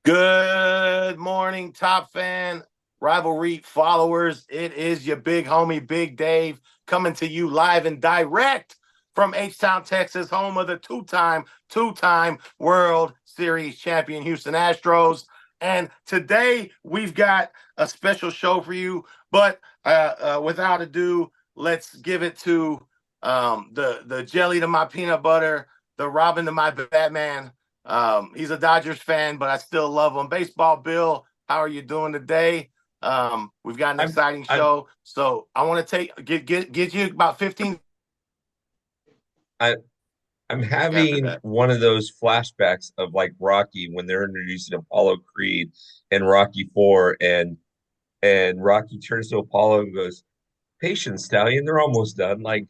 Good morning, Top Fan Rivalry followers. It is your big homie, Big Dave, coming to you live and direct from H-Town, Texas, home of the two-time World Series champion Houston Astros. And today we've got a special show for you. But without ado, let's give it to the jelly to my peanut butter, the Robin to my Batman. He's a Dodgers fan, but I still love him. Baseball Bill, how are you doing today? We've got an I'm exciting I'm show, so I want to get you about 15 I, I'm after having that. one of those flashbacks of like Rocky when they're introducing Apollo Creed in Rocky 4 and Rocky turns to Apollo and goes, "Patience, Stallion, they're almost done." Like,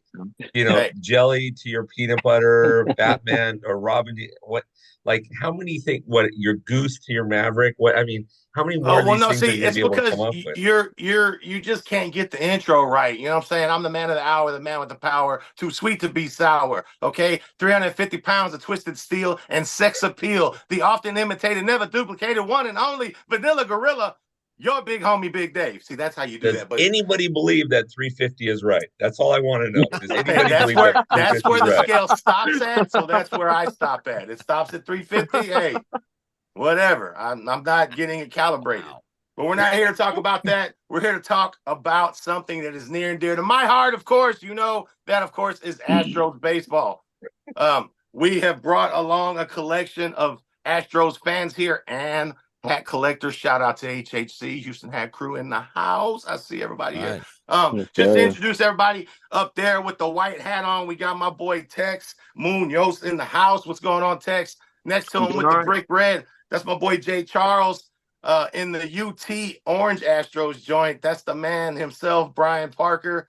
Hey, jelly to your peanut butter, Batman or Robin, what like how many think what your goose to your Maverick? What I mean, how many more oh of well, these no. things are See, you gonna it's be able to come because up with? you just can't get the intro right. You know what I'm saying? I'm the man of the hour, the man with the power, too sweet to be sour. Okay, 350 pounds of twisted steel and sex appeal, the often imitated, never duplicated, one and only vanilla gorilla. Your big homie, Big Dave. See, that's how you do Does that. But anybody believe that 350 is right? That's all I want to know. Does hey, anybody that's believe that where 350 is the right? scale stops at. So that's where I stop at. It stops at 350. Hey, whatever. I'm not getting it calibrated. Wow. But we're not here to talk about that. We're here to talk about something that is near and dear to my heart, of course. You know that, of course, is Astros baseball. We have brought along a collection of Astros fans here and hat collectors. Shout out to HHC, Houston Hat Crew in the house. I see everybody here. Right. Yes, Just to sir. introduce everybody up there with the white hat on, we got my boy Tex Moon Yost in the house. What's going on, Tex? Next to I'm him doing with the all right. brick red, that's my boy Jay Charles in the UT Orange Astros joint. That's the man himself, Brian Parker.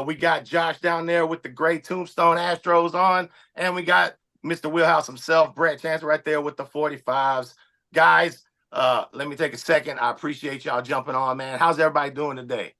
We got Josh down there with the gray Tombstone Astros on, and we got Mr. Wheelhouse himself, Brett Chance, right there with the 45s. Guys, let me take a second. I appreciate y'all jumping on, man. How's everybody doing today?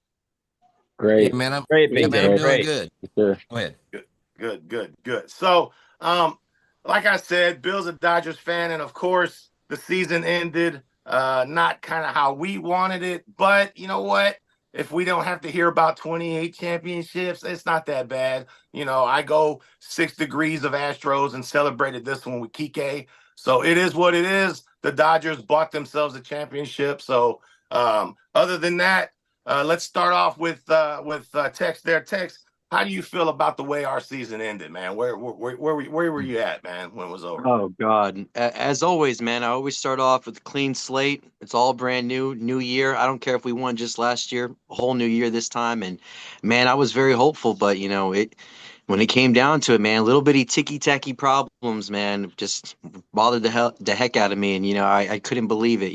Yeah, Great. man. Great, Yeah, Big man. I'm Dave. Great. doing Great. good. Yes, sir. Go ahead. Good. So, um, like I said, Bill's a Dodgers fan, and of course, the season ended not kind of how we wanted it. But you know what? If we don't have to hear about 28 championships, it's not that bad. You know, I go 6 degrees of Astros and celebrated this one with Kike. So it is what it is. The Dodgers bought themselves a championship. So other than that, let's start off with Tex there. Tex, how do you feel about the way our season ended, man? Where were you at, man, when it was over? Oh God. As always, man, I always start off with a clean slate. It's all brand new, new year. I don't care if we won just last year, a whole new year this time. And man, I was very hopeful, but it when it came down to it, man, little bitty ticky tacky problems, man, just bothered the heck out of me. And I couldn't believe it.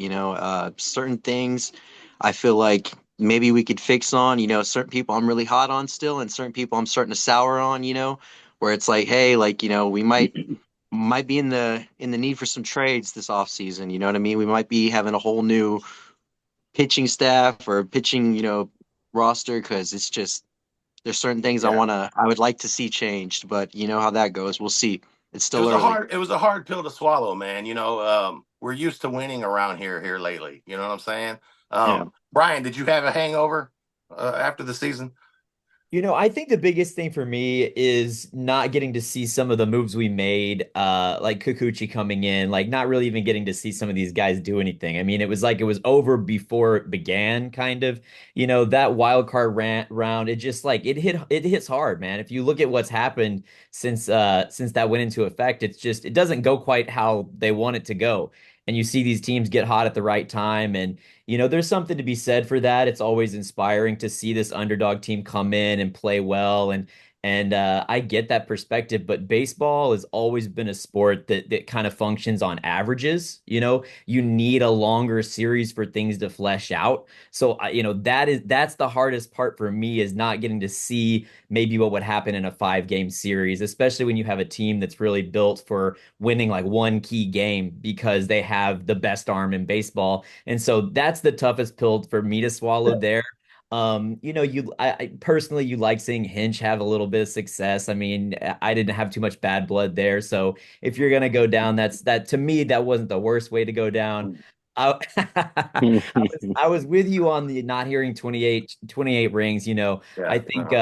Certain things I feel like maybe we could fix on. Certain people I'm really hot on still, and certain people I'm starting to sour on. Where it's like, hey, like we might be in the need for some trades this offseason. You know what I mean? We might be having a whole new pitching staff or pitching, roster because it's just there's certain things Yeah. I would like to see changed, but you know how that goes. We'll see. It's It still was a early. hard pill to swallow, man. We're used to winning around here lately. You know what I'm saying? Yeah. Brian, did you have a hangover after the season? I think the biggest thing for me is not getting to see some of the moves we made, like Kikuchi coming in, like not really even getting to see some of these guys do anything. I mean, it was like it was over before it began, kind of. That wild card round, it just like it hits hard, man. If you look at what's happened since that went into effect, it doesn't go quite how they want it to go. And you see these teams get hot at the right time, and there's something to be said for that. It's always inspiring to see this underdog team come in and play well, and I get that perspective. But baseball has always been a sport that kind of functions on averages. You need a longer series for things to flesh out. So that's the hardest part for me is not getting to see maybe what would happen in a 5 game series, especially when you have a team that's really built for winning like one key game because they have the best arm in baseball. And so that's the toughest pill for me to swallow there. I personally you like seeing Hinch have a little bit of success. I mean, I didn't have too much bad blood there. So if you're gonna go down, that to me, that wasn't the worst way to go down. I was with you on the not hearing 28 rings. Yeah. I think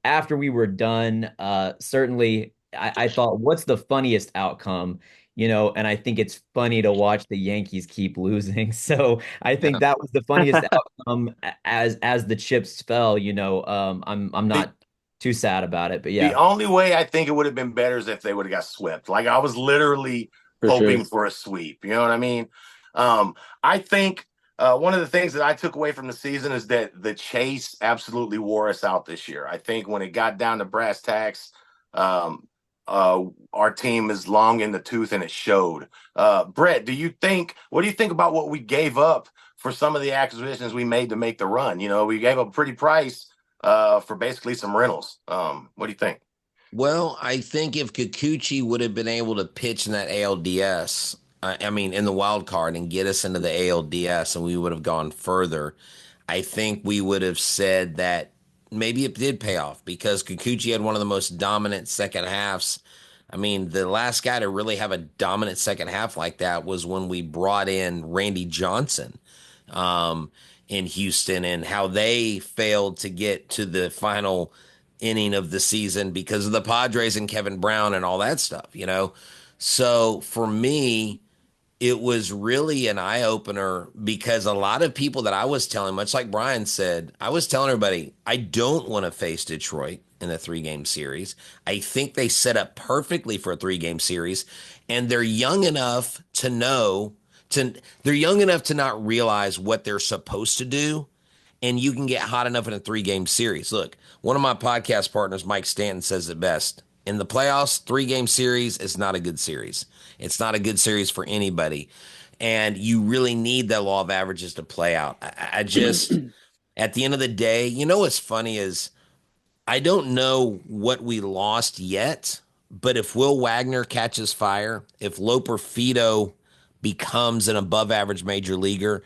after we were done, certainly I thought, what's the funniest outcome? And I think it's funny to watch the Yankees keep losing. So I think that was the funniest outcome as the chips fell. I'm The, not too sad about it, but the yeah. only way I think it would have been better is if they would have got swept. Like I was literally For hoping sure. for a sweep. You know what I mean? I think one of the things that I took away from the season is that the chase absolutely wore us out this year. I think when it got down to brass tacks, um, our team is long in the tooth, and it showed. Brett, what do you think about what we gave up for some of the acquisitions we made to make the run? We gave up a pretty price for basically some rentals. What do you think? Well, I think if Kikuchi would have been able to pitch in that ALDS, I mean, in the wild card and get us into the ALDS and we would have gone further, I think we would have said that maybe it did pay off because Kikuchi had one of the most dominant second halves. I mean, the last guy to really have a dominant second half like that was when we brought in Randy Johnson um, in Houston and how they failed to get to the final inning of the season because of the Padres and Kevin Brown and all that stuff. So for me, it was really an eye opener because a lot of people that I was telling, much like Brian said, I was telling everybody, I don't want to face Detroit in a 3-game series. I think they set up perfectly for a 3-game series, and they're young enough to know they're young enough to not realize what they're supposed to do, and you can get hot enough in a 3-game series. Look, one of my podcast partners, Mike Stanton, says it best. In the playoffs, 3-game series is not a good series. It's not a good series for anybody. And you really need that law of averages to play out. I just, at the end of the day, what's funny is I don't know what we lost yet, but if Will Wagner catches fire, if Loper Fido becomes an above average major leaguer,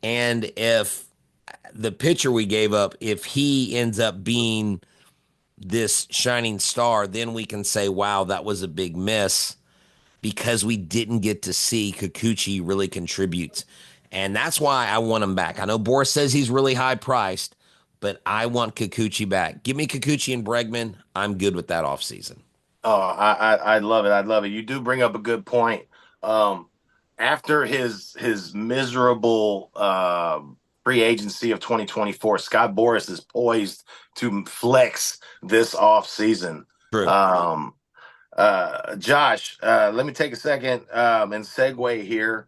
and if the pitcher we gave up, if he ends up being this shining star, then we can say, wow, that was a big miss because we didn't get to see Kikuchi really contribute. And that's why I want him back. I know Boris says he's really high priced, but I want Kikuchi back. Give me Kikuchi and Bregman. I'm good with that offseason. Oh, I love it. I love it. You do bring up a good point. Um, After his miserable free agency of 2024, Scott Boras is poised to flex this off season. True. Josh, let me take a second and segue here.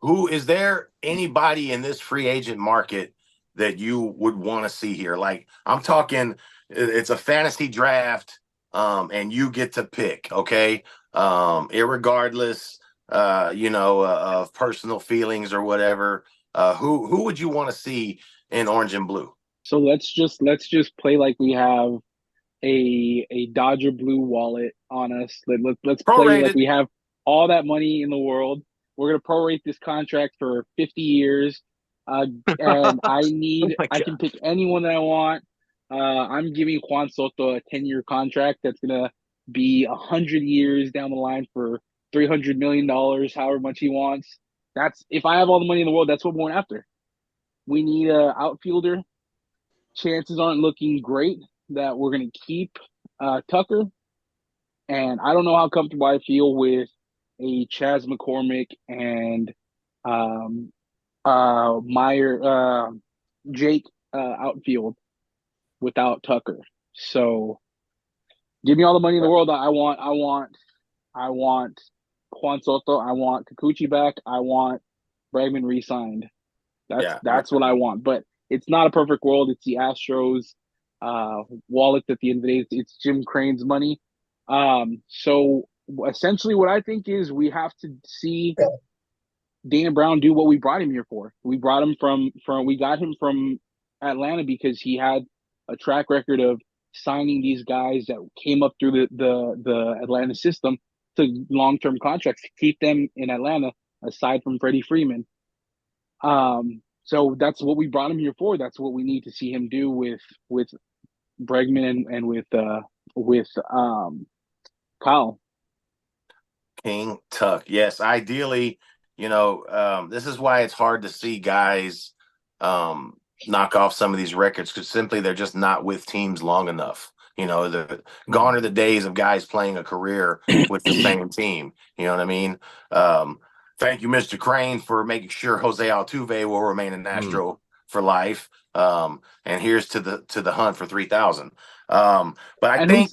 Who is there anybody in this free agent market that you would want to see here? Like I'm talking, it's a fantasy draft, and you get to pick, okay? Irregardless, of personal feelings or whatever. Who would you want to see in orange and blue? So let's just play like we have a Dodger blue wallet on us. Let's play like Prorated. we have all that money in the world. We're gonna prorate this contract for 50 years, and I can pick anyone that I want. I'm giving Juan Soto a 10-year contract that's gonna be 100 years down the line for $300 million, however much he wants. That's if I have all the money in the world. That's what we're going after. We need a outfielder. Chances aren't looking great that we're going to keep Tucker. And I don't know how comfortable I feel with a Chas McCormick and Jake outfield without Tucker. So give me all the money in the world. I want Juan Soto. I want Kikuchi back. I want Bregman re-signed. That's what I want. But it's not a perfect world. It's the Astros wallet at the end of the day. It's Jim Crane's money. So essentially what I think is we have to see Dana Brown do what we brought him here for. We brought him we got him from Atlanta because he had a track record of signing these guys that came up through the Atlanta system to long-term contracts to keep them in Atlanta aside from Freddie Freeman. So that's what we brought him here for. That's what we need to see him do with Bregman and with Kyle. King Tuck. Yes, ideally, This is why it's hard to see guys knock off some of these records because simply they're just not with teams long enough. Gone are the days of guys playing a career with the same team. You know what I mean? Um, Thank you, Mr. Crane, for making sure Jose Altuve will remain an Astro for life. And here's to the hunt for 3,000. But I And think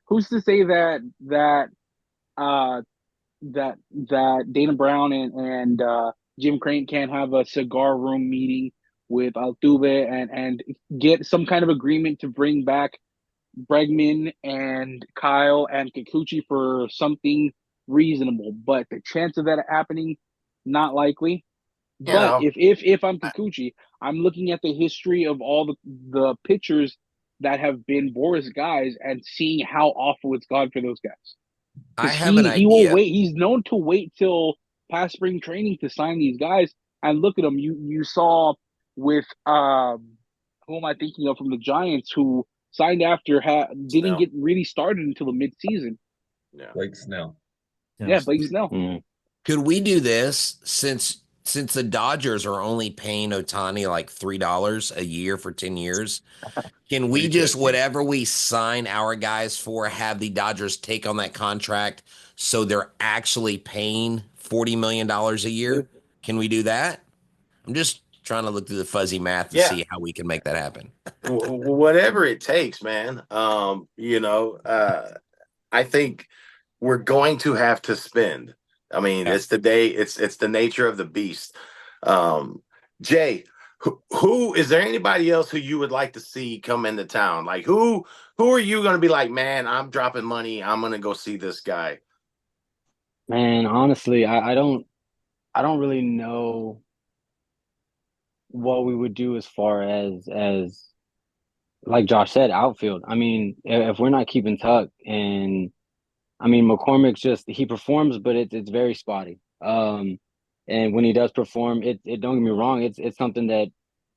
who's to say uh that Dana Brown and Jim Crane can't have a cigar room meeting with Altuve and get some kind of agreement to bring back Bregman and Kyle and Kikuchi for something reasonable. But the chance of that happening, not likely. you But know, if I'm Kikuchi, I'm looking at the history of all the pitchers that have been Boris guys and seeing how awful it's gone for those guys. I Because have an he will idea. wait. He's known to wait till past spring training to sign these guys. And look at him. You saw with who am I thinking of from the Giants who signed after didn't Snell. get really started until the midseason. Yeah. Blake Snell. Yeah, Blake Snell. Could we do this since the Dodgers are only paying Otani like $3 a year for 10 years? Can we just whatever we sign our guys for have the Dodgers take on that contract so they're actually paying $40 million a year? Can we do that? I'm just trying to look through the fuzzy math to Yeah. see how we can make that happen. Whatever it takes, man. I think we're going to have to spend. I mean, Yeah. it's the day. It's the nature of the beast. Jay, who is there anybody else who you would like to see come into town? Like who are you going to be like, man? I'm dropping money. I'm going to go see this guy. Man, honestly, I don't really know what we would do as far as like Josh said, outfield. I mean, if we're not keeping Tuck and I mean McCormick's just he performs, but it's very spotty. And when he does perform, it don't get me wrong, it's something that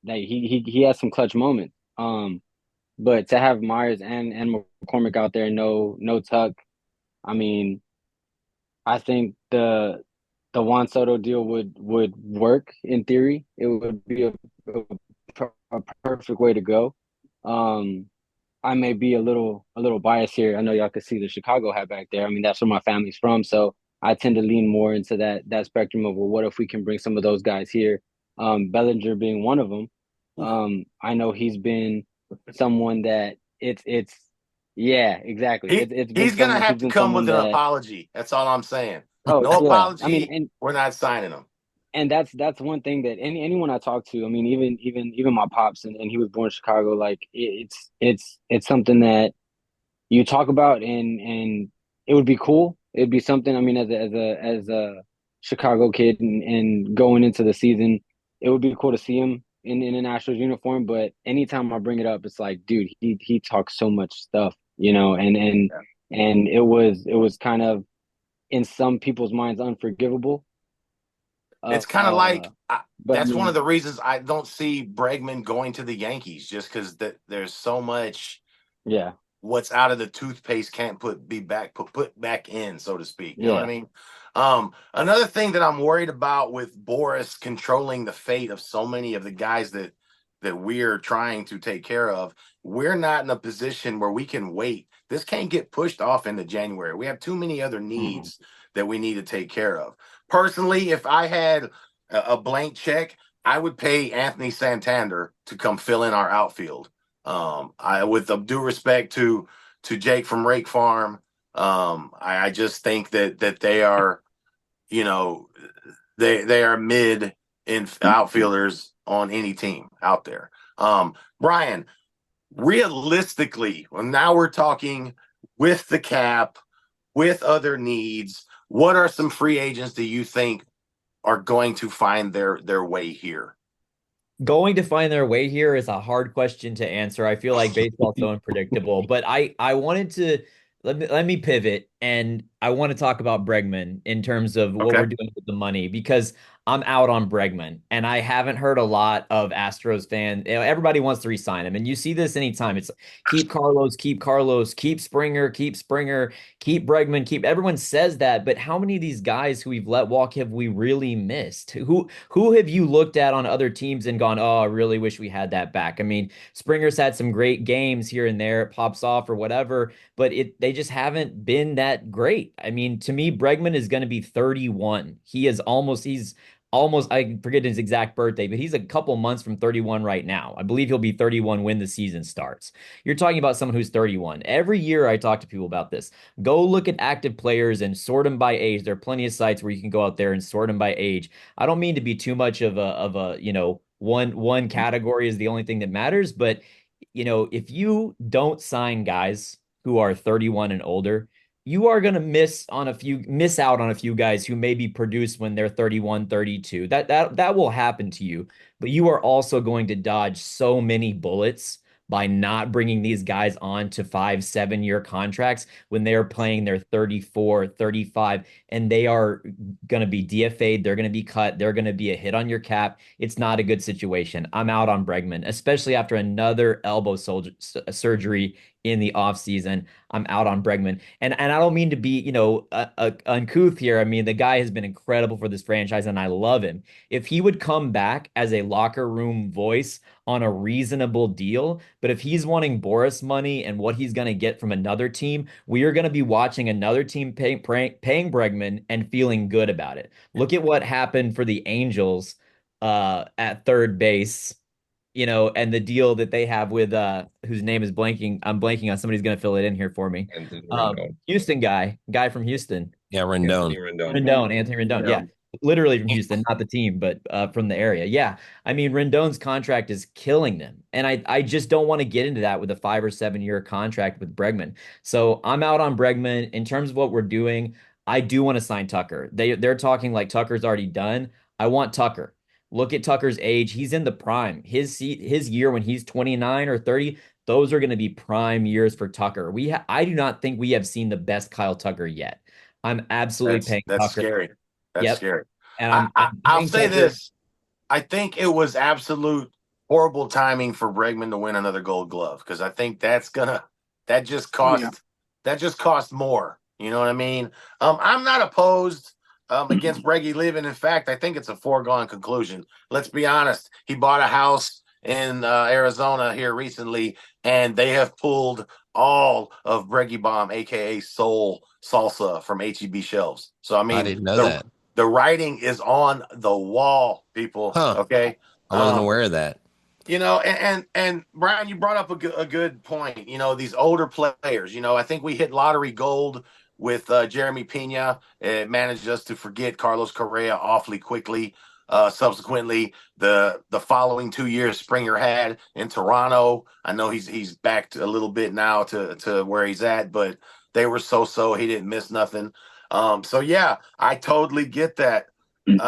he has some clutch moments. But to have Myers and McCormick out there, no Tuck, I mean, I think the Juan Soto deal would work in theory. It would be a perfect way to go. Um, I may be a little biased here. I know y'all can see the Chicago hat back there. I mean, that's where my family's from, so I tend to lean more into that spectrum of well, what if we can bring some of those guys here? Bellinger being one of them. I know he's been someone that it's yeah, exactly. It's been He's going to someone he's have to been come with someone an that apology. That's all I'm saying. oh No yeah. I mean, apology. We're not signing him. and that's one thing that anyone I talk to, I mean, even my pops, and he was born in Chicago. Like it's something that you talk about, and it would be cool. It'd be something. I mean, as a Chicago kid, and going into the season, it would be cool to see him in an Astros uniform. But anytime I bring it up, it's like, dude, he talks so much stuff, and it was kind of in some people's minds unforgivable. It's kind of like But I that's one of mean, the reasons I don't see Bregman going to the Yankees, just because there's so much yeah, what's out of the toothpaste can't put back in, so to speak. You know what I yeah. mean? Another thing that I'm worried about with Boris controlling the fate of so many of the guys that we're trying to take care of, we're not in a position where we can wait. This can't get pushed off into January. We have too many other Mhm. needs that we need to take care of. Personally, if I had a blank check, I would pay Anthony Santander to come fill in our outfield. I, with due respect to Jake from Rake Farm, I just think that they are, you know, they are mid in outfielders on any team out there. Brian, realistically, well, now we're talking with the cap, with other needs. What are some free agents that you think are going to find their way here? Going to find their way here is a hard question to answer. I feel like baseball's so unpredictable, but I wanted to let me pivot and I want to talk about Bregman in terms of what we're Okay. doing with the money because I'm out on Bregman, and I haven't heard a lot of Astros fans. Everybody wants to re-sign him, and you see this anytime. It's keep Carlos, keep Springer, keep Bregman, keep. Everyone says that, but how many of these guys who we've let walk have we really missed? Who have you looked at on other teams and gone, oh, I really wish we had that back? I mean, Springer's had some great games here and there, it pops off or whatever, but they just haven't been that great. I mean, to me, Bregman is going to be 31. He's almost, I forget his exact birthday, but he's a couple months from 31 right now. I believe he'll be 31 when the season starts. You're talking about someone who's 31. Every year I talk to people about this. Go look at active players and sort them by age. There are plenty of sites where you can go out there and sort them by age. I don't mean to be too much of a, one category is the only thing that matters, but if you don't sign guys who are 31 and older, you are going to miss out on a few guys who maybe produce when they're 31, 32. That will happen to you, but you are also going to dodge so many bullets by not bringing these guys on to 5, 7 year contracts when they're playing their 34, 35, and they are going to be DFA'd. They're going to be cut. They're going to be a hit on your cap. It's not a good situation. I'm out on Bregman, especially after another elbow surgery in the offseason. I'm out on Bregman. And I don't mean to be, uncouth here. I mean, the guy has been incredible for this franchise and I love him. If he would come back as a locker room voice on a reasonable deal, but if he's wanting Boris money and what he's going to get from another team, we are going to be watching another team paying Bregman and feeling good about it. Look at what happened for the Angels at third base, and the deal that they have with whose name is blanking. I'm blanking on somebody's gonna fill it in here for me. Anthony Rendon. Houston guy from Houston. Yeah, Anthony Rendon. Rendon. Anthony Rendon. Yeah. Yeah. Literally from Houston, not the team, but from the area. Yeah. I mean, Rendon's contract is killing them. And I just don't want to get into that with a 5 or 7 year contract with Bregman. So I'm out on Bregman. In terms of what we're doing, I do want to sign Tucker. They're talking like Tucker's already done. I want Tucker. Look at Tucker's age. He's in the prime. His year when he's 29 or 30, those are going to be prime years for Tucker. I do not think we have seen the best Kyle Tucker yet. I'm absolutely paying That's Tucker. scary. That's Yep. scary. And I'll paying say Tucker. this. I think it was absolute horrible timing for Bregman to win another Gold Glove because I think that just Oh yeah. cost more. You know what I mean? I'm not opposed against Breggy leaving. In fact, I think it's a foregone conclusion. Let's be honest. He bought a house in Arizona here recently, and they have pulled all of Breggy Bomb, aka Soul Salsa, from HEB shelves. So I I mean, didn't know that. the writing is on the wall, people. Huh. Okay. I wasn't aware of that. And Brian, you brought up a good point. These older players. I think we hit lottery gold with Jeremy Pena. It managed us to forget Carlos Correa awfully quickly. Subsequently, the following 2 years Springer had in Toronto. I know he's back a little bit now to where he's at, but they were so. He didn't miss nothing. So yeah, I totally get that. And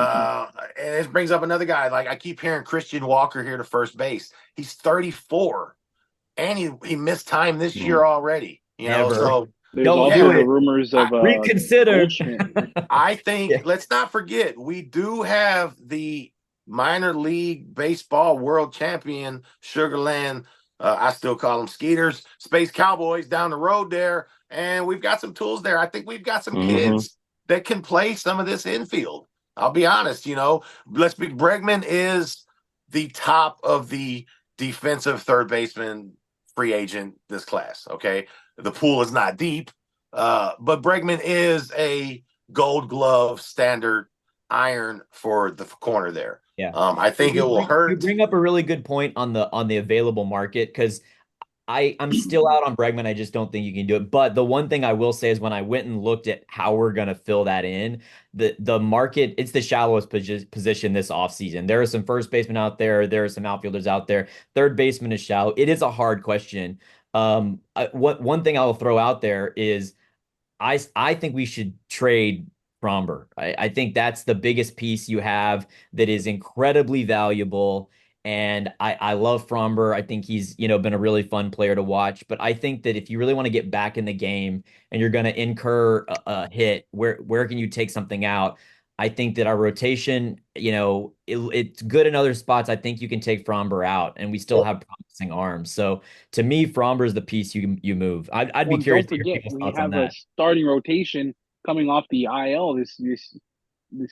it brings up another guy. Like I keep hearing Christian Walker here to first base. He's 34, and he missed time this year already. Never. So There's Don't also do the it. rumors of Reconsider. Goldschmidt. I think Yeah. let's not forget we do have the minor league baseball world champion Sugarland. I still call them Skeeters, Space Cowboys down the road there, and we've got some tools there. I think we've got some kids that can play some of this infield. I'll be honest, Bregman is the top of the defensive third baseman free agent this class. Okay. The pool is not deep, but Bregman is a Gold Glove standard iron for the corner there. Yeah. I think it will You hurt. bring up a really good point on the available market because I'm still out on Bregman. I just don't think you can do it. But the one thing I will say is when I went and looked at how we're going to fill that in, the market, it's the shallowest position this offseason. There are some first basemen out there. There are some outfielders out there. Third baseman is shallow. It is a hard question. One thing I'll throw out there is I think we should trade Fromber. I think that's the biggest piece you have that is incredibly valuable. And I love Fromber. I think he's, been a really fun player to watch. But I think that if you really want to get back in the game and you're going to incur a hit, where can you take something out? I think that our rotation, it's good in other spots. I think you can take Fromber out, and we still have promising arms. So to me, Fromber is the piece you move. I'd be Well, curious don't to hear forget people's we thoughts on have a that. starting rotation coming off the IL this season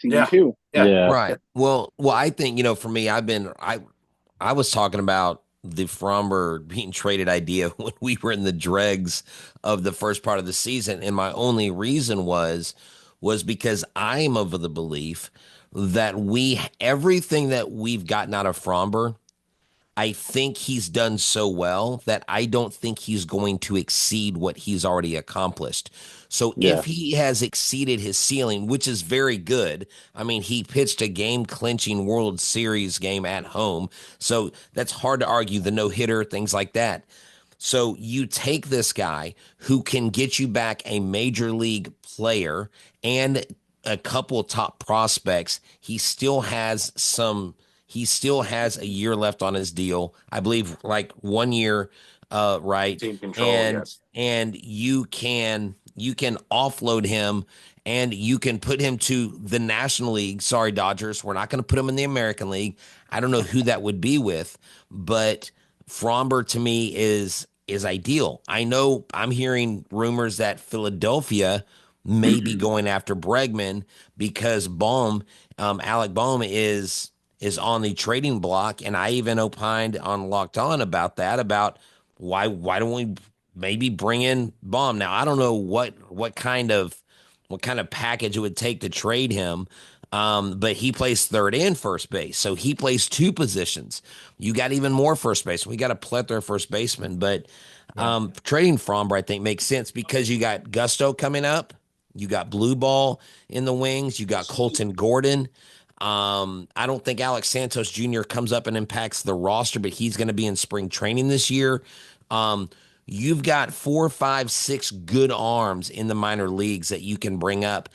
Yeah. too. Yeah. Yeah. Right. Well, I think, for me, I was talking about the Fromber being traded idea when we were in the dregs of the first part of the season, and my only reason was because I'm of the belief that everything that we've gotten out of Fromber, I think he's done so well that I don't think he's going to exceed what he's already accomplished. So Yeah. if he has exceeded his ceiling, which is very good, I mean, he pitched a game clinching World Series game at home. So that's hard to argue, the no hitter, things like that. So you take this guy who can get you back a major league player and a couple top prospects. He still has a year left on his deal. I believe like 1 year, right? Team control. And Yes. you can offload him and you can put him to the National League. Sorry, Dodgers. We're not going to put him in the American League. I don't know who that would be with, but Fromber to me is ideal. I know I'm hearing rumors that Philadelphia may be going after Bregman because Alec Bohm is on the trading block, and I even opined on Locked On about that, about why don't we maybe bring in Bohm. Now I don't know what kind of package it would take to trade him. But he plays third and first base, so he plays two positions. You got even more first base. We got a plethora of first basemen, but trading Fromber I think makes sense because you got Gusto coming up, you got Blue Ball in the wings, you got Colton Gordon. I don't think Alex Santos Jr. comes up and impacts the roster, but he's going to be in spring training this year. Um, you've got 4, 5, 6 good arms in the minor leagues that you can bring up,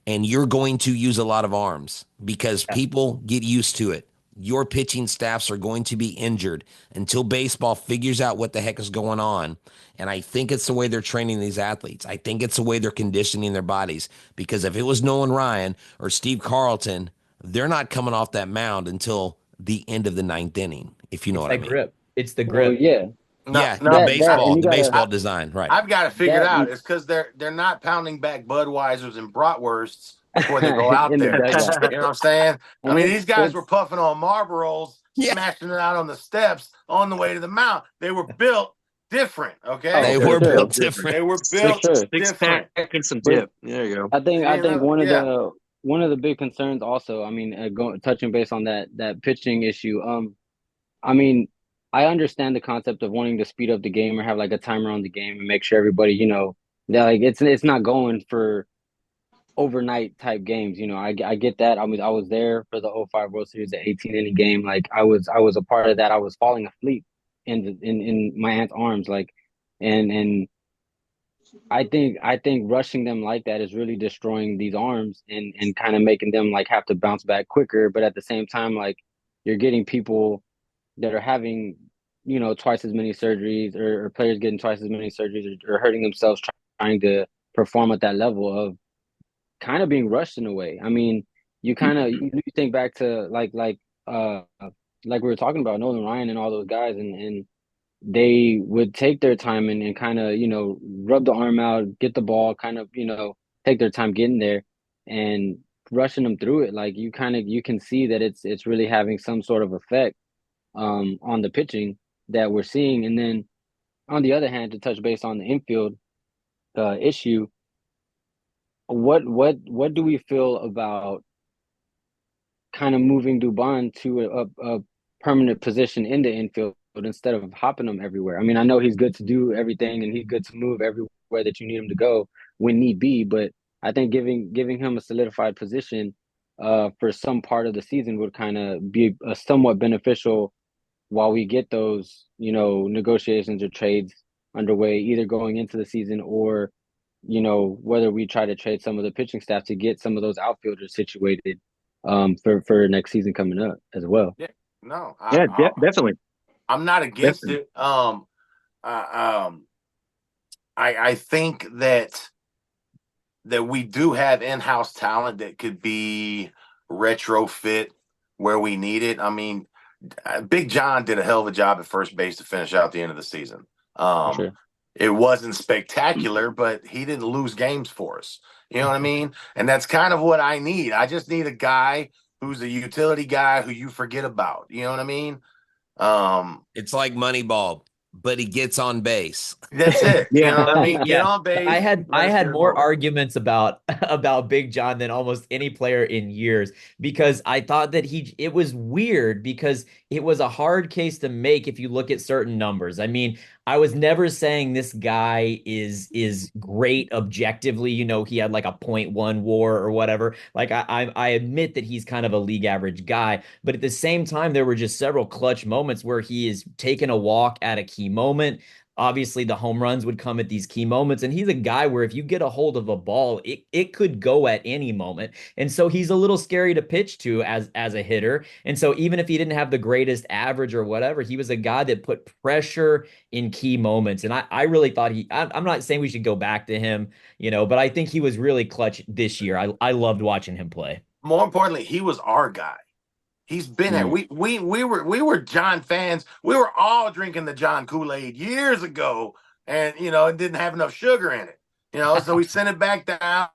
and you're going to use a lot of arms because people get used to it. Your pitching staffs are going to be injured until baseball figures out what the heck is going on. And I think it's the way they're training these athletes. I think it's the way they're conditioning their bodies. Because if it was Nolan Ryan or Steve Carlton, they're not coming off that mound until the end of the ninth inning, if you know It's what I that mean. grip. It's the Well, grip. yeah. No, Yeah, the no. That baseball, and you the gotta baseball design, right? I've got to figure it that out. It's because they're not pounding back Budweisers and bratwursts before they go out in the there. dugout. You know what I'm saying? I And mean, these guys were it's puffing on Marlboros, Yeah, smashing it out on the steps on the way to the mount. They were built different. oh, Okay, they they for were were sure. built built. different. They were For built Six sure. six different. pack and some But dip. There you go. I You think know, one of yeah. the big concerns also, I mean, touching base on that pitching issue. I mean, I understand the concept of wanting to speed up the game or have like a timer on the game and make sure everybody, that like it's not going for overnight type games. I get that. I was there for the '05 World Series, the 18 inning game. Like I was a part of that. I was falling asleep in my aunt's arms, like, and I think rushing them like that is really destroying these arms and kind of making them like have to bounce back quicker. But at the same time, like you're getting people that are having, twice as many surgeries or players getting twice as many surgeries or hurting themselves trying to perform at that level of kind of being rushed in a way. I mean, you kind of you think back to uh like we were talking about Nolan Ryan and all those guys and they would take their time and kind of, rub the arm out, get the ball, kind of, take their time getting there and rushing them through it. Like you can see that it's really having some sort of effect on the pitching that we're seeing. And then on the other hand, to touch base on the infield issue, what do we feel about kind of moving Dubon to a permanent position in the infield instead of hopping him everywhere? I mean, I know he's good to do everything and he's good to move everywhere that you need him to go when need be, but I think giving him a solidified position for some part of the season would kind of be a somewhat beneficial while we get those, negotiations or trades underway, either going into the season or, whether we try to trade some of the pitching staff to get some of those outfielders situated for next season coming up as well. Yeah. No, Yeah, definitely, I'm not against definitely. it. Uh, um, I think that we do have in-house talent that could be retrofit where we need it. I mean, Big John did a hell of a job at first base to finish out the end of the season. For sure. It wasn't spectacular, but he didn't lose games for us. You know what I mean? And that's kind of what I need. I just need a guy who's a utility guy who you forget about. You know what I mean? It's like Moneyball, but he gets on base. That's it. You Yeah. know what I mean? Get Yeah, on base. I Let us had get a more goal. arguments about about Big John than almost any player in years because I thought that it was weird because it was a hard case to make if you look at certain numbers. I mean, I was never saying this guy is great objectively. You know, he had like a .1 WAR or whatever. Like I admit that he's kind of a league average guy, but at the same time, there were just several clutch moments where he is taking a walk at a key moment. Obviously, the home runs would come at these key moments, and he's a guy where if you get a hold of a ball, it could go at any moment. And so he's a little scary to pitch to as a hitter. And so even if he didn't have the greatest average or whatever, he was a guy that put pressure in key moments. And I really thought I'm not saying we should go back to him, you know, but I think he was really clutch this year. I loved watching him play. More importantly, he was our guy. He's been at we were John fans. We were all drinking the John Kool-Aid years ago, and it didn't have enough sugar in it. So we sent it back down,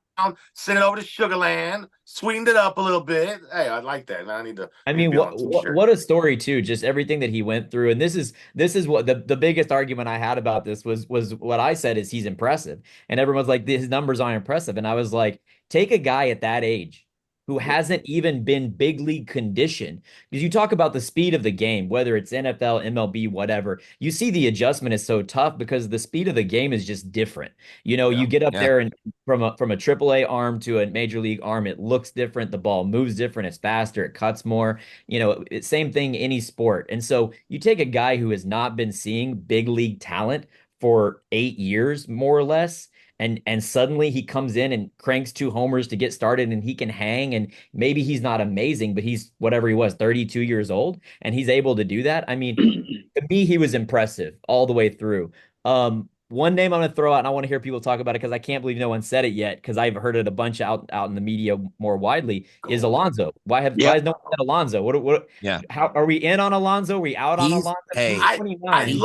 sent it over to Sugarland, sweetened it up a little bit. Hey, I like that. Man, I need to I need to mean, be on a what t-shirt. what a story too. Just everything that he went through, and this is what the biggest argument I had about this was what I said is he's impressive, and everyone's like his numbers aren't impressive, and I was like, take a guy at that age who hasn't even been big league conditioned because you talk about the speed of the game, whether it's NFL, MLB, whatever. You see the adjustment is so tough because the speed of the game is just different. You know, Yeah. you get up Yeah. there and from a AAA arm to a major league arm, it looks different. The ball moves different. It's faster. It cuts more. You know, same thing any sport. And so you take a guy who has not been seeing big league talent for 8 years, more or less, and suddenly he comes in and cranks 2 homers to get started and he can hang and maybe he's not amazing, but he's whatever he was, 32 years old, and he's able to do that. I mean, to me, he was impressive all the way through. One name I'm going to throw out, and I want to hear people talk about it because I can't believe no one said it yet because I've heard it a bunch out in the media more widely, is Gold. Alonso. Why has Yep. no one said Alonso? Yeah. How are we in on Alonso? Are we out on He's Alonso? hey, He's I 29.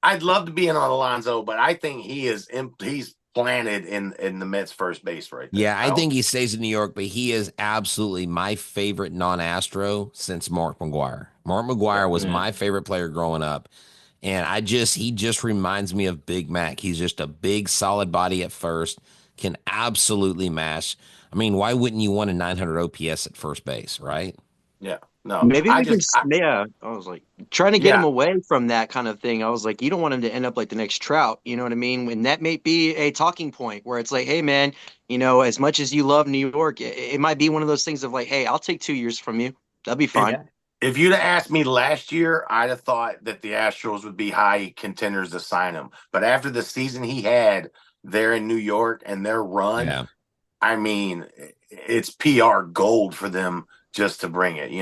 I'd love to be in on Alonso, but I think he's planted in the Mets first base right there. yeah, I think he stays in New York, but he is absolutely my favorite non-Astro since Mark McGwire. Mark McGwire was Yeah. my favorite player growing up. And he just reminds me of Big Mac. He's just a big, solid body at first, can absolutely mash. I mean, why wouldn't you want a 900 OPS at first base, right? Yeah. No. Maybe we can, yeah. I was like trying to get him Yeah. away from that kind of thing. I was like, you don't want him to end up like the next Trout. You know what I mean? And that may be a talking point where it's like, hey, man, as much as you love New York, it might be one of those things of like, hey, I'll take 2 years from you. That'd be fine. If you'd have asked me last year, I'd have thought that the Astros would be high contenders to sign him. But after the season he had there in New York and their run, Yeah. I mean, it's PR gold for them just to bring it.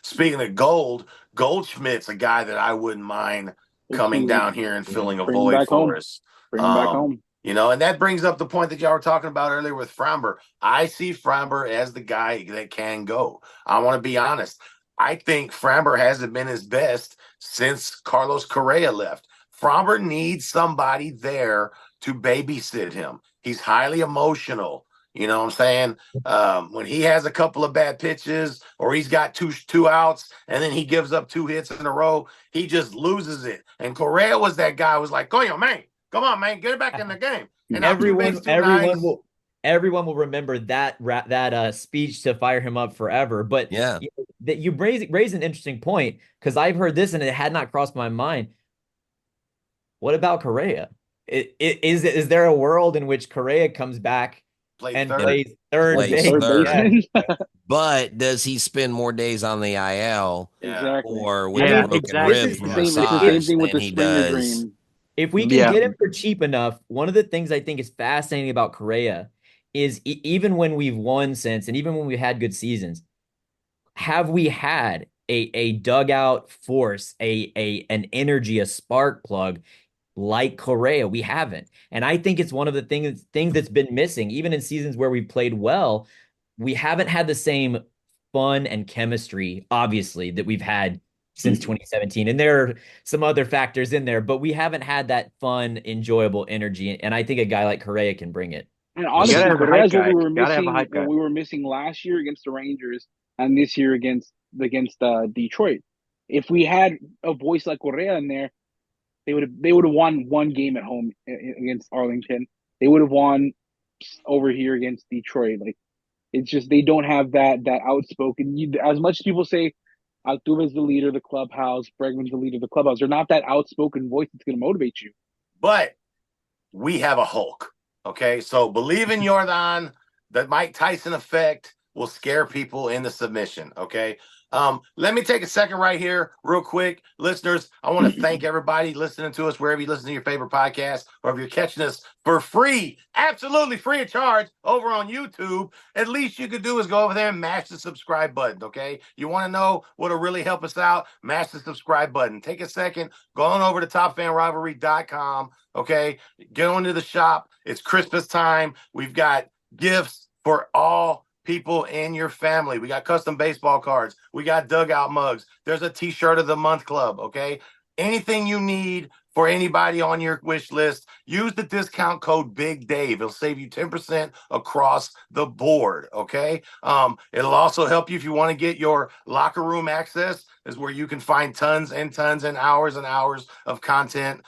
Speaking of gold, Goldschmidt's a guy that I wouldn't mind coming down here and filling a Bring him void back home. for us. Bring him back home. And that brings up the point that y'all were talking about earlier with Framber. I see Framber as the guy that can go. I want to be honest. I think Framber hasn't been his best since Carlos Correa left. Framber needs somebody there to babysit him. He's highly emotional. You know what I'm saying? When he has a couple of bad pitches or he's got two outs and then he gives up 2 hits in a row, he just loses it. And Correa was that guy who was like, "Coño, man, come on, man, get it back in the game." And everyone will remember that speech to fire him up forever. But Yeah. that you raise an interesting point because I've heard this and it had not crossed my mind. What about Correa? Is there a world in which Correa comes back and plays third base? Third baseman. But does he spend more days on the IL Exactly. or with Yeah, a broken exactly. rib It's from the same massage thing with than the he Springer does? Dream. If we can Yeah. get him for cheap enough, one of the things I think is fascinating about Correa is even when we've won since, and even when we've had good seasons, have we had a dugout force, an energy, a spark plug like Correa. We haven't. And I think it's one of the things that's been missing, even in seasons where we played well. We haven't had the same fun and chemistry, obviously, that we've had since 2017. And there are some other factors in there, but we haven't had that fun, enjoyable energy. And I think a guy like Correa can bring it. And You gotta honestly, have a Correa hype is what guy. we were Gotta have a missing. hype What guy. we were missing last year against the Rangers, and this year against Detroit. If we had a voice like Correa in there, they would have won one game at home against Arlington. They would have won over here against Detroit. Like it's just they don't have that outspoken. As much as people say Altuve's the leader of the clubhouse, Bregman's the leader of the clubhouse, they're not that outspoken voice that's going to motivate you. But we have a Hulk. Okay, so believe in Jordan. The Mike Tyson effect will scare people into submission. Okay. Let me take a second right here, real quick. Listeners, I want to thank everybody listening to us wherever you listen to your favorite podcast, or if you're catching us for free, absolutely free of charge over on YouTube. At least you could do is go over there and mash the subscribe button. Okay. You want to know what'll really help us out? Mash the subscribe button. Take a second, go on over to TopFanRivalry.com. Okay. Get on to the shop. It's Christmas time. We've got gifts for all people in your family. We got custom baseball cards. We got dugout mugs. There's a t-shirt of the month club. Okay. Anything you need for anybody on your wish list, use the discount code Big Dave. It'll save you 10% across the board. Okay. It'll also help you if you want to get your locker room access, is where you can find tons and tons and hours of content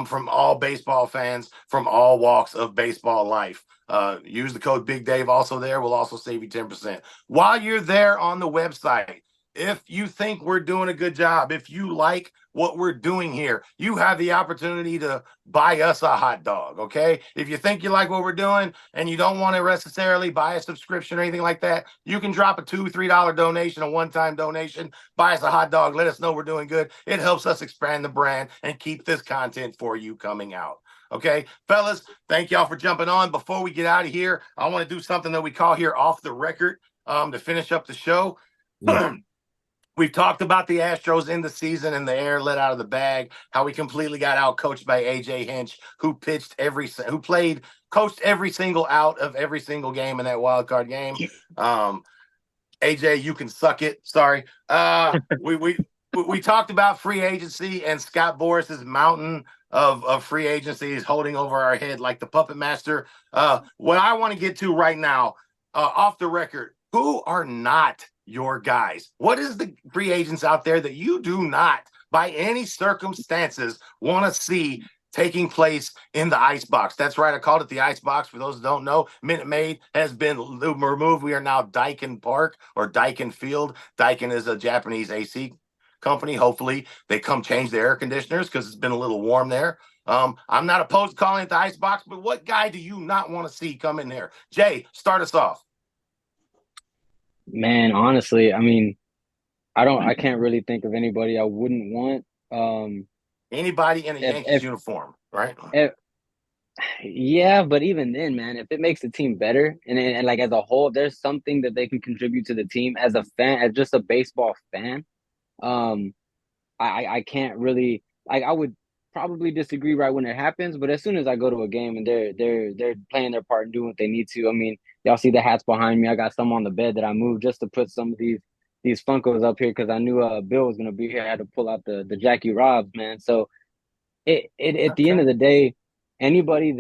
from all baseball fans from all walks of baseball life. Use the code Big Dave also there. We'll also save you 10%. While you're there on the website, if you think we're doing a good job, if you like what we're doing here, you have the opportunity to buy us a hot dog, okay? If you think you like what we're doing and you don't want to necessarily buy a subscription or anything like that, you can drop a $2, $3 donation, a one-time donation, buy us a hot dog, let us know we're doing good. It helps us expand the brand and keep this content for you coming out. Okay, fellas, thank y'all for jumping on. Before we get out of here, I want to do something that we call here off the record to finish up the show. We've talked about the Astros in the season and the air let out of the bag, how we completely got out coached by AJ Hinch, who coached every single out of every single game in that wild card game. AJ, you can suck it. Sorry. We talked about free agency and Scott Boris's mountain of free agency is holding over our head like the puppet master. What I want to get to right now, off the record, who are not your guys? What is the free agents out there that you do not, by any circumstances, want to see taking place in the ice box? That's right. I called it the ice box. For those who don't know, Minute Maid has been removed. We are now Daikin Park or Daikin Field. Daikin is a Japanese AC company. Hopefully they come change the air conditioners because it's been a little warm there. I'm not opposed to calling it the ice box, but what guy do you not want to see come in there? Jay, start us off. Man, honestly, I mean, I can't really think of anybody I wouldn't want. Anybody in a Yankees If uniform, right? yeah, but even then, man, if it makes the team better and like as a whole, there's something that they can contribute to the team as a fan, as just a baseball fan. Um, I can't really like I would probably disagree right when it happens, but as soon as I go to a game and they're playing their part and doing what they need to, I mean, y'all see the hats behind me. I got some on the bed that I moved just to put some of these Funkos up here because I knew Bill was gonna be here. I had to pull out the Jackie Robs, man. So it at the end of the day, anybody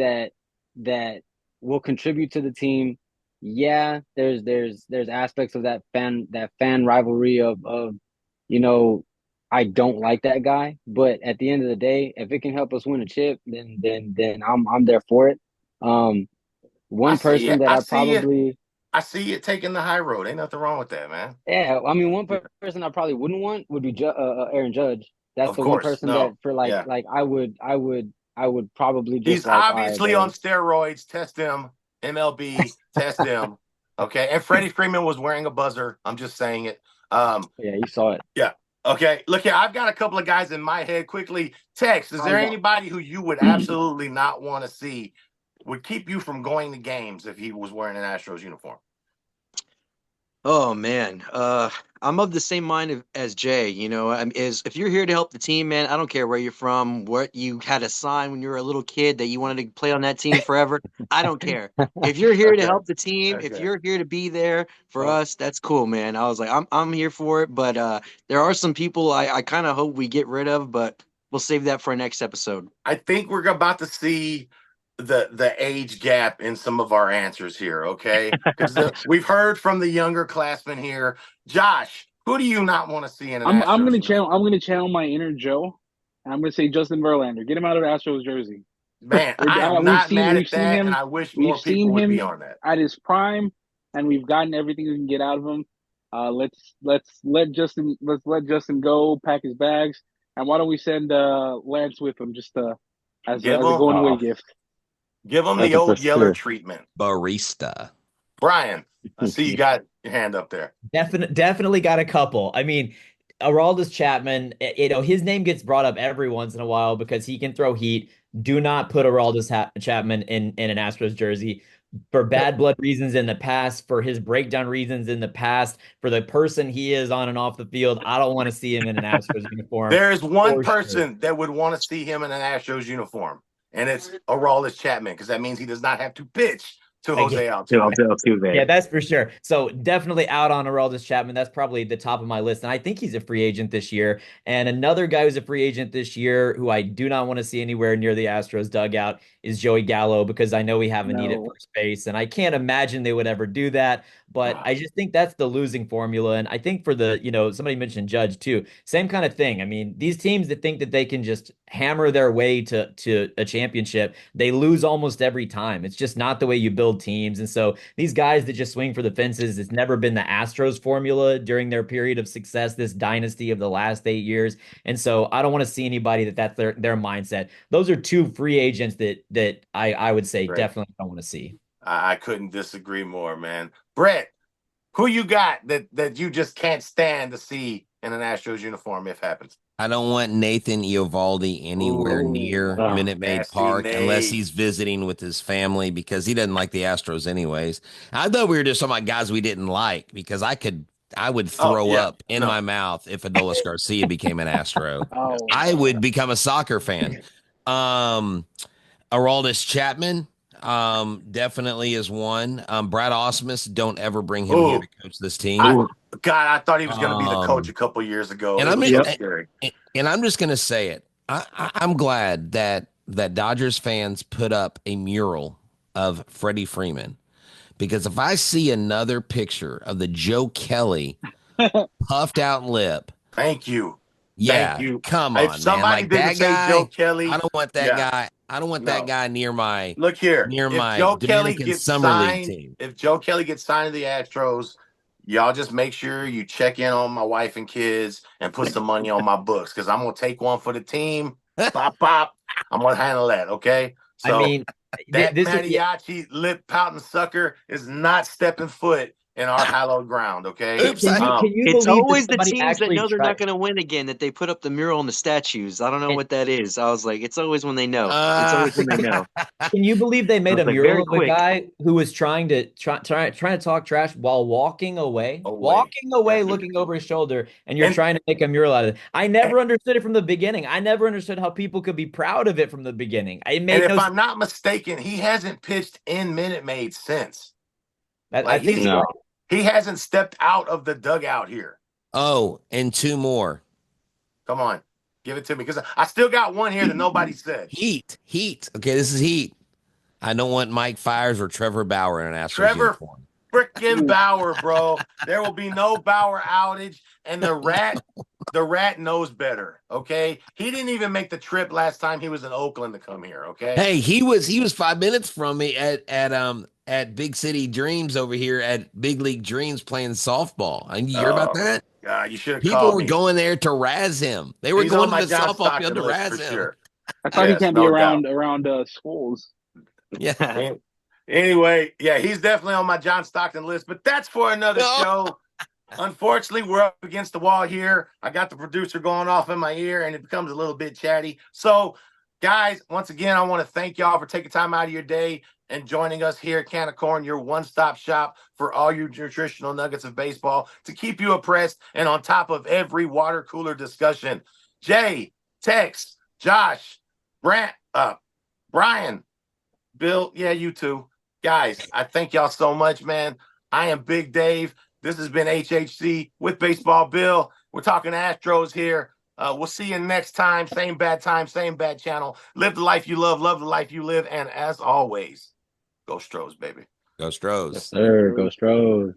that will contribute to the team, yeah, there's aspects of that fan rivalry of you know, I don't like that guy, but at the end of the day, if it can help us win a chip, then I'm there for it. One person that I see it taking the high road. Ain't nothing wrong with that, man. yeah, I mean, one person I probably wouldn't want would be Aaron Judge. That's Of the one course. person that No. for like Yeah. like I would probably just He's like, all right, obviously on bro. steroids. Test him. MLB, test him. Okay. And Freddie Freeman was wearing a buzzer. I'm just saying it. Yeah, you saw it. Yeah. Okay. Look here. I've got a couple of guys in my head. Quickly, Tex, is there anybody who you would absolutely not want to see, would keep you from going to games if he was wearing an Astros uniform? Oh man, I'm of the same mind as Jay. Is if you're here to help the team, man, I don't care where you're from, what you had a sign when you were a little kid that you wanted to play on that team forever. I don't care. If you're here to Okay. help the team, if Okay. you're here to be there for Oh, us, that's cool, man. I was like, I'm here for it, but there are some people I kind of hope we get rid of, but we'll save that for our next episode. I think we're about to see the age gap in some of our answers here, okay? Because we've heard from the younger classmen here. Josh, who do you not want to see in an I'm Astros gonna channel uniform? I'm gonna channel my inner Joe, and I'm gonna say Justin Verlander. Get him out of the Astros jersey. Man, I am We've not seen mad we've at seen that, and him I wish we've more people seen would be him on that. at his prime, and we've gotten everything we can get out of him. Let's let Justin go, pack his bags, and why don't we send Lance with him just as Give a them, going away Oh, gift? the that's a old for Yeller sure. treatment. Barista. Brian, I see you got your hand up there. Definitely got a couple. I mean, Aroldis Chapman, his name gets brought up every once in a while because he can throw heat. Do not put Chapman in an Astros jersey for bad blood reasons in the past, for his breakdown reasons in the past, for the person he is on and off the field. I don't want to see him in an Astros uniform There is one for sure. person that would want to see him in an Astros uniform, and it's Aroldis Chapman, because that means he does not have to pitch to Again. Jose I'll Altuve. too, Yeah, man. that's for sure. So definitely out on Aroldis Chapman. That's probably the top of my list. And I think he's a free agent this year. And another guy who's a free agent this year who I do not want to see anywhere near the Astros dugout is Joey Gallo, because I know we have a need at No. first base. And I can't imagine they would ever do that. But I just think that's the losing formula. And I think for somebody mentioned Judge too. Same kind of thing. I mean, these teams that think that they can just hammer their way to a championship, they lose almost every time. It's just not the way you build teams. And so these guys that just swing for the fences, it's never been the Astros formula during their period of success, this dynasty of the last 8 years. And so I don't want to see anybody that's their mindset. Those are two free agents that I would say Right. definitely don't want to see. I couldn't disagree more, man. Brett, who you got that you just can't stand to see in an Astros uniform if happens? I don't want Nathan Eovaldi anywhere Ooh, near Oh, Minute Maid nasty Park unless Nate. he's visiting with his family, because he doesn't like the Astros anyways. I thought we were just talking about guys we didn't like, because I would Oh, throw yeah. up in No. my mouth if Adolis Garcia became an Astro. Oh I no. would become a soccer fan. Um, Aroldis Chapman, definitely is one. Brad Osmus, don't ever bring him here Ooh, to coach this team. God, I thought he was going to be the coach a Um, couple years ago. and It I'm was so yep. scary. and I'm just gonna say it. I'm glad that Dodgers fans put up a mural of Freddie Freeman, because if I see another picture of the Joe Kelly puffed out lip, Thank you. Thank yeah, you. come If on, man. somebody Like didn't that say Joe guy, I Kelly, don't want that yeah, guy. I don't want that no. guy near my Look here. If Joe Kelly Dominican gets summer league signed, team. if Joe Kelly gets signed to the Astros, y'all just make sure you check in on my wife and kids and put some money on my books, because I'm gonna take one for the team. Pop, pop. I'm gonna handle that. Okay. I So mean, that this is, yeah, mariachi lip pouting sucker is not stepping foot in our hallowed ground. Okay. Oops, I, can you It's believe that always the somebody teams that actually know they're not tried? going to win again that they put up the mural and the statues. I don't know what that is. I was like, it's always when they know. It's uh, always when they know. Can you believe they I made was a like, mural very of a quick. guy who was trying to talk trash while walking away, Away. Yeah. looking over his shoulder, and you're And trying to make a mural out of it? I never understood it from the beginning. I never understood how people could be proud of it from the beginning. It and made if no sense. I'm not mistaken, he hasn't pitched in Minute Maid since. I Like think you're No. right. he hasn't stepped out of the dugout here. oh, and two more. Come on, give it to me, because I still got one here that nobody said. Heat. Okay, this is heat. I don't want Mike Fires or Trevor Bauer in an Astros Trevor uniform. frickin' Bauer, bro. There will be no Bauer outage, and the rat knows better. Okay, he didn't even make the trip last time he was in Oakland to come here. Okay. Hey, he was 5 minutes from me at Big City Dreams over here at Big League Dreams playing softball. And you hear about Oh that? God, you should have People called were me. going there to razz him. They were He's on going to my the John softball field Stockton to list for razz him. sure. I thought he Yes, can't be no doubt. around schools. Yeah. Anyway, yeah, he's definitely on my John Stockton list, but that's for another No. show. Unfortunately, we're up against the wall here. I got the producer going off in my ear, and it becomes a little bit chatty. So Guys, once again, I want to thank y'all for taking time out of your day and joining us here at Can of Corn, your one-stop shop for all your nutritional nuggets of baseball to keep you abreast and on top of every water cooler discussion. Jay, Tex, Josh, Brian, Bill, yeah, you too. Guys, I thank y'all so much, man. I am Big Dave. This has been HHC with Baseball Bill. We're talking Astros here. We'll see you next time. Same bad time, same bad channel. Live the life you love the life you live. And as always, go Stros, baby. Go Stros. Yes, sir. Go Stros.